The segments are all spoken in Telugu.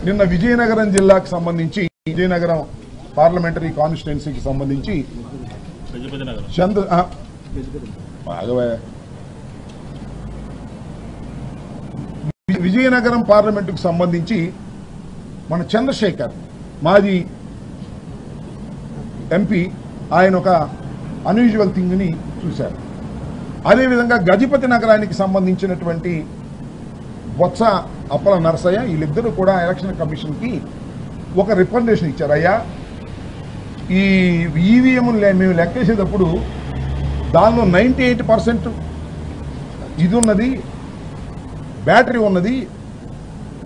నిన్న విజయనగరం జిల్లాకు సంబంధించి విజయనగరం పార్లమెంటరీ కాన్స్టిట్యున్సీకి సంబంధించి విజయనగరం పార్లమెంటుకు సంబంధించి మన చంద్రశేఖర్ మాజీ ఎంపీ ఆయన ఒక అన్యూజువల్ థింగ్ని చూశారు. అదేవిధంగా గజపతి నగరానికి సంబంధించినటువంటి బొత్స అప్పల నరసయ్య వీళ్ళిద్దరూ కూడా ఎలక్షన్ కమిషన్కి ఒక రికమెండేషన్ ఇచ్చారు. అయ్యా ఈ ఈవీఎంలు మేము లెక్కేసేటప్పుడు దానిలో 98% ఇది ఉన్నది, బ్యాటరీ ఉన్నది.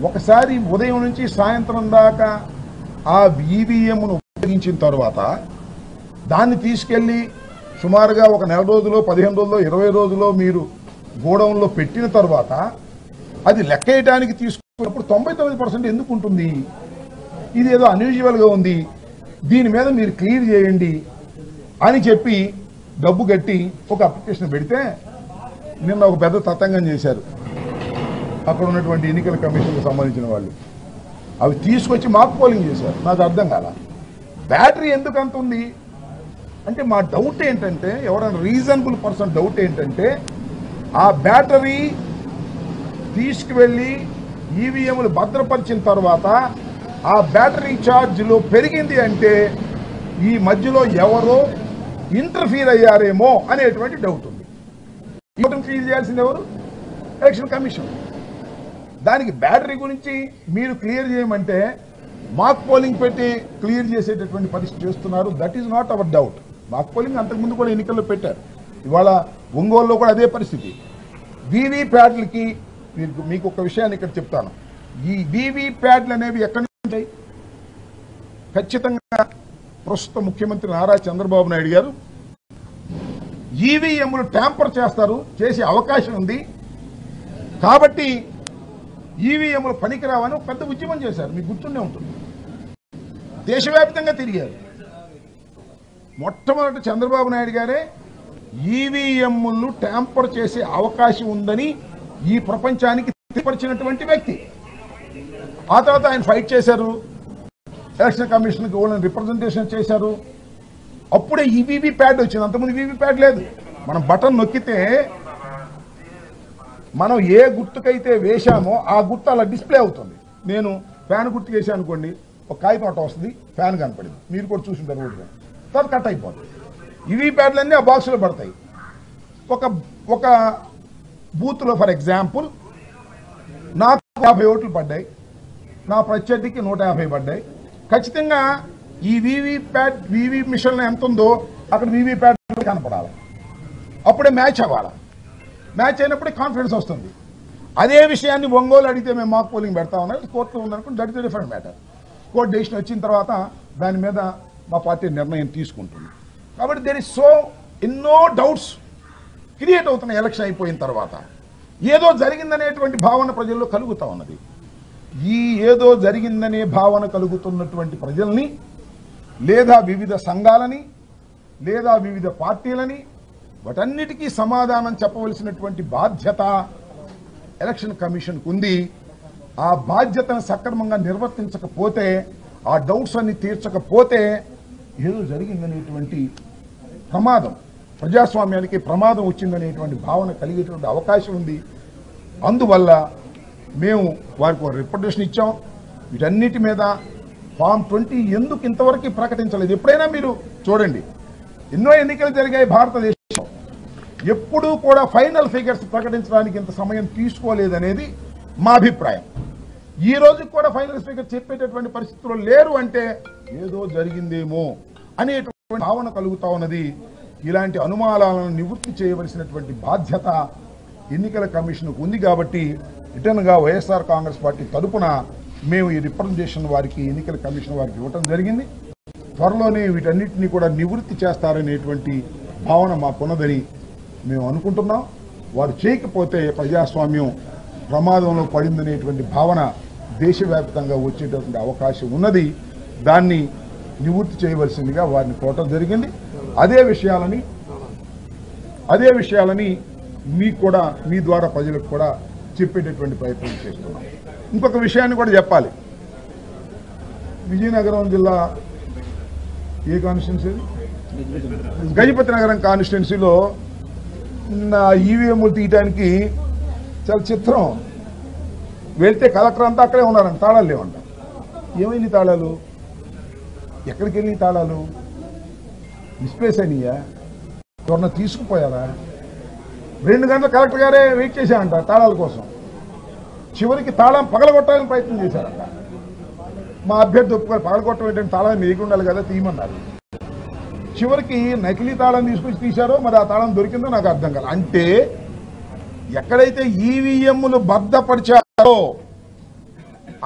ఒకసారి ఉదయం నుంచి సాయంత్రం దాకా ఆ ఈవీఎంను ఉపయోగించిన తర్వాత దాన్ని తీసుకెళ్ళి సుమారుగా ఒక నెల రోజులో 15 రోజుల్లో 20 రోజుల్లో మీరు గోడౌన్లో పెట్టిన తర్వాత అది లెక్కేయడానికి తీసుకున్నప్పుడు 99% ఎందుకు ఉంటుంది? ఇది ఏదో అన్యూజువల్గా ఉంది, దీని మీద మీరు క్లియర్ చేయండి అని చెప్పి డబ్బు కట్టి ఒక అప్లికేషన్ పెడితే నిన్న ఒక పెద్ద తతంగం చేశారు అక్కడ ఉన్నటువంటి ఎన్నికల కమిషన్కి సంబంధించిన వాళ్ళు. అవి తీసుకొచ్చి మాక్ పోలింగ్ చేశారు. నాకు అర్థం కాల బ్యాటరీ ఎందుకు అంత ఉంది అంటే మా డౌట్ ఏంటంటే, ఎవరైనా రీజనబుల్ పర్సన్ డౌట్ ఏంటంటే, ఆ బ్యాటరీ తీసుకువెళ్ళి ఈవీఎంలు భద్రపరిచిన తర్వాత ఆ బ్యాటరీ ఛార్జ్లో పెరిగింది అంటే ఈ మధ్యలో ఎవరో ఇంటర్ఫీర్ అయ్యారేమో అనేటువంటి డౌట్ ఉంది. ఇంటర్ఫీర్ చేయాల్సింది ఎవరు? Election commission. దానికి బ్యాటరీ గురించి మీరు క్లియర్ చేయమంటే మాక్ పోలింగ్ పెట్టి క్లియర్ చేసేటటువంటి పరిస్థితి చేస్తున్నారు. That is not our doubt. Mock polling అంతకుముందు కూడా ఎన్నికల్లో పెట్టారు. ఇవాళ ఒంగోలులో కూడా అదే పరిస్థితి. వీవీప్యాట్లకి మీకు ఒక విషయాన్ని ఇక్కడ చెప్తాను. ఈ వీవీప్యాట్లు అనేవి ఎక్కడి నుంచి ఉంటాయి? ఖచ్చితంగా ప్రస్తుత ముఖ్యమంత్రి నారా చంద్రబాబు నాయుడు గారు ఈవీఎంలు ట్యాంపర్ చేస్తారు, చేసే అవకాశం ఉంది కాబట్టి ఈవీఎంలు పనికిరావని పెద్ద ఉద్యమం చేశారు. మీకు గుర్తుండే ఉంటుంది. దేశవ్యాప్తంగా తిరిగారు. మొట్టమొదటి చంద్రబాబు నాయుడు గారే ఈవీఎంలు ట్యాంపర్ చేసే అవకాశం ఉందని ఈ ప్రపంచానికి తెలియపరిచినటువంటి వ్యక్తి. ఆ తర్వాత ఆయన ఫైట్ చేశారు, ఎలక్షన్ కమిషన్కి వాళ్ళని రిప్రజెంటేషన్ చేశారు. అప్పుడే ఈ వీవీప్యాట్ వచ్చింది. అంతకుముందు వీవీప్యాట్ లేదు. మనం బటన్ నొక్కితే మనం ఏ గుర్తుకైతే వేశామో ఆ గుర్తు అలా డిస్ప్లే అవుతుంది. నేను ఫ్యాన్ గుర్తుకు వేసాను అనుకోండి, ఒక కాగితం అట్ట వస్తుంది, ఫ్యాన్ కనపడింది, మీరు కూడా చూసింటారు రోడ్డుగా, తర్వాత కట్ అయిపోతుంది. ఈవీ ప్యాడ్లన్నీ ఆ బాక్స్లో పడతాయి. ఒక బూత్లో ఫర్ ఎగ్జాంపుల్ నాకు 50 ఓట్లు పడ్డాయి, నా ప్రత్యర్థికి 150 పడ్డాయి. ఖచ్చితంగా ఈ వీవీ మిషన్లో ఎంత ఉందో అక్కడ వీవీప్యాట్ కనపడాలి. అప్పుడే మ్యాచ్ అవ్వాలి. మ్యాచ్ అయినప్పుడే కాన్ఫిడెన్స్ వస్తుంది. అదే విషయాన్ని ఒంగోలు అడిగితే మేము మాక్ పోలింగ్ పెడతా ఉన్నారు, కోర్టులో ఉందనుకుంటే that is different matter. Court decision వచ్చిన తర్వాత దాని మీద మా పార్టీ నిర్ణయం తీసుకుంటుంది. కాబట్టి దేర్ ఇస్ సో ఎన్నో డౌట్స్ క్రియేట్ అవుతున్నాయి. ఎలక్షన్ అయిపోయిన తర్వాత ఏదో జరిగిందనేటువంటి భావన ప్రజల్లో కలుగుతూ ఉన్నది. ఈ ఏదో జరిగిందనే భావన కలుగుతున్నటువంటి ప్రజల్ని, లేదా వివిధ సంఘాలని, లేదా వివిధ పార్టీలని, వాటన్నిటికీ సమాధానం చెప్పవలసినటువంటి బాధ్యత ఎలక్షన్ కమిషన్కు ఉంది. ఆ బాధ్యతను సక్రమంగా నిర్వర్తించకపోతే, ఆ డౌట్స్ అన్ని తీర్చకపోతే ఏదో జరిగిందనేటువంటి ప్రమాదం, ప్రజాస్వామ్యానికి ప్రమాదం వచ్చిందనేటువంటి భావన కలిగేటువంటి అవకాశం ఉంది. అందువల్ల మేము వారికి రిప్రజెంటేషన్ ఇచ్చాం. వీటన్నిటి మీద ఫామ్ 20 ఎందుకు ఇంతవరకు ప్రకటించలేదు? ఎప్పుడైనా మీరు చూడండి, ఎన్నో ఎన్నికలు జరిగాయి భారతదేశంలో, ఎప్పుడూ కూడా ఫైనల్ ఫిగర్స్ ప్రకటించడానికి ఇంత సమయం తీసుకోలేదనేది మా అభిప్రాయం. ఈ రోజు కూడా ఫైనల్ ఫిగర్ చెప్పేటటువంటి పరిస్థితుల్లో లేరు అంటే ఏదో జరిగిందేమో అనేటువంటి భావన కలుగుతా ఉన్నది. ఇలాంటి అనుమానాలను నివృత్తి చేయవలసినటువంటి బాధ్యత ఎన్నికల కమిషన్కు ఉంది. కాబట్టి రిటర్న్గా వైఎస్ఆర్ కాంగ్రెస్ పార్టీ తరపున మేము ఈ రిప్రజెంటేషన్ వారికి, ఎన్నికల కమిషన్ వారికి ఇవ్వటం జరిగింది. త్వరలోనే వీటన్నిటినీ కూడా నివృత్తి చేస్తారనేటువంటి భావన మాకున్నదని మేము అనుకుంటున్నాం. వారు చేయకపోతే ప్రజాస్వామ్యం ప్రమాదంలో పడిందనేటువంటి భావన దేశవ్యాప్తంగా వచ్చేటటువంటి అవకాశం ఉన్నది. దాన్ని నివృత్తి చేయవలసిందిగా వారిని కోరటం జరిగింది. అదే విషయాలని మీకు కూడా, మీ ద్వారా ప్రజలకు కూడా చెప్పేటటువంటి ప్రయత్నం చేస్తున్నాం. ఇంకొక విషయాన్ని కూడా చెప్పాలి. విజయనగరం జిల్లా ఏ కాన్స్టిట్యున్సీ, గజపతి నగరం కాన్స్టిట్యున్సీలో నా ఈవీఎంలు తీయటానికి చాలా చిత్రం. వెళ్తే కలెక్టర్ అంతా అక్కడే ఉన్నారంట, తాళాలు లేవంట. ఏమైంది తాళాలు? ఎక్కడికి వెళ్ళి తాళాలు? మిస్ప్లేస్ అయినాయా? ఎవరన్నా తీసుకుపోయారా? 2 గంటలు కలెక్టర్ గారే వెయిట్ చేశారంట తాళాల కోసం. చివరికి తాళం పగలగొట్టాలని ప్రయత్నం చేశారంట. మా అభ్యర్థి ఒప్పుకొని పగలగొట్టడం ఏంటంటే తాళం మీకు ఉండాలి కదా, తీయమన్నారు. చివరికి నకిలీ తాళం తీసుకొచ్చి తీశారో మరి ఆ తాళం దొరికిందో నాకు అర్థం కాదు. అంటే ఎక్కడైతే ఈవీఎంలు భద్రపరిచారో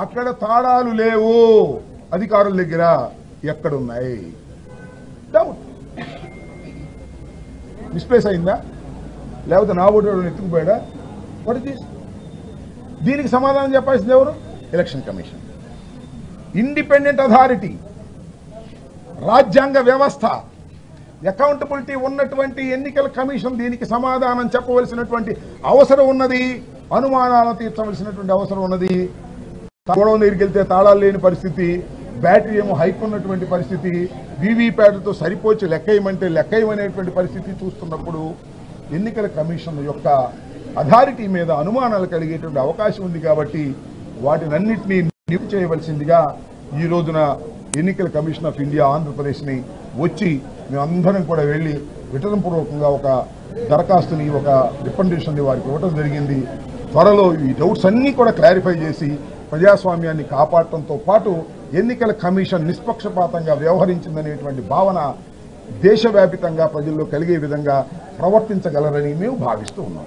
అక్కడ తాళాలు లేవు అధికారుల దగ్గర. ఎక్కడున్నాయి? డౌట్. మిస్ప్లేస్ అయిందా, లేకపోతే నా ఓటు ఎత్తుకుపోయాడా? What is? దీనికి సమాధానం చెప్పాల్సింది ఎవరు? ఎలక్షన్ కమిషన్, ఇండిపెండెంట్ అథారిటీ, రాజ్యాంగ వ్యవస్థ, అకౌంటబిలిటీ ఉన్నటువంటి ఎన్నికల కమిషన్ దీనికి సమాధానం చెప్పవలసినటువంటి అవసరం ఉన్నది. అనుమానాలను తీర్చవలసినటువంటి అవసరం ఉన్నది. గొడవ దగ్గరికి వెళ్తే తాళాలు లేని పరిస్థితి, బ్యాటరీ ఏమో హైక్ ఉన్నటువంటి పరిస్థితి, వీవీప్యాట్తో సరిపోచి లెక్కయమంటే లెక్కయమనేటువంటి పరిస్థితి చూస్తున్నప్పుడు ఎన్నికల కమిషన్ యొక్క అథారిటీ మీద అనుమానాలు కలిగేటువంటి అవకాశం ఉంది. కాబట్టి వాటినన్నింటినీ నివృత్తి చేయవలసిందిగా ఈ రోజున ఎన్నికల కమిషన్ ఆఫ్ ఇండియా ఆంధ్రప్రదేశ్ని వచ్చి మేమందరం కూడా వెళ్ళి విటనపూర్వకంగా ఒక దరఖాస్తుని, ఒక రికమెండేషన్ని వారికి ఇవ్వడం జరిగింది. త్వరలో ఈ డౌట్స్ అన్నీ కూడా క్లారిఫై చేసి ప్రజాస్వామ్యాన్ని కాపాడటంతో పాటు ఎన్నికల కమిషన్ నిష్పక్షపాతంగా వ్యవహరించిందనేటువంటి భావన దేశవ్యాపితంగా ప్రజల్లో కలిగే విధంగా ప్రవర్తించగలరని మేము భావిస్తూ ఉన్నాం.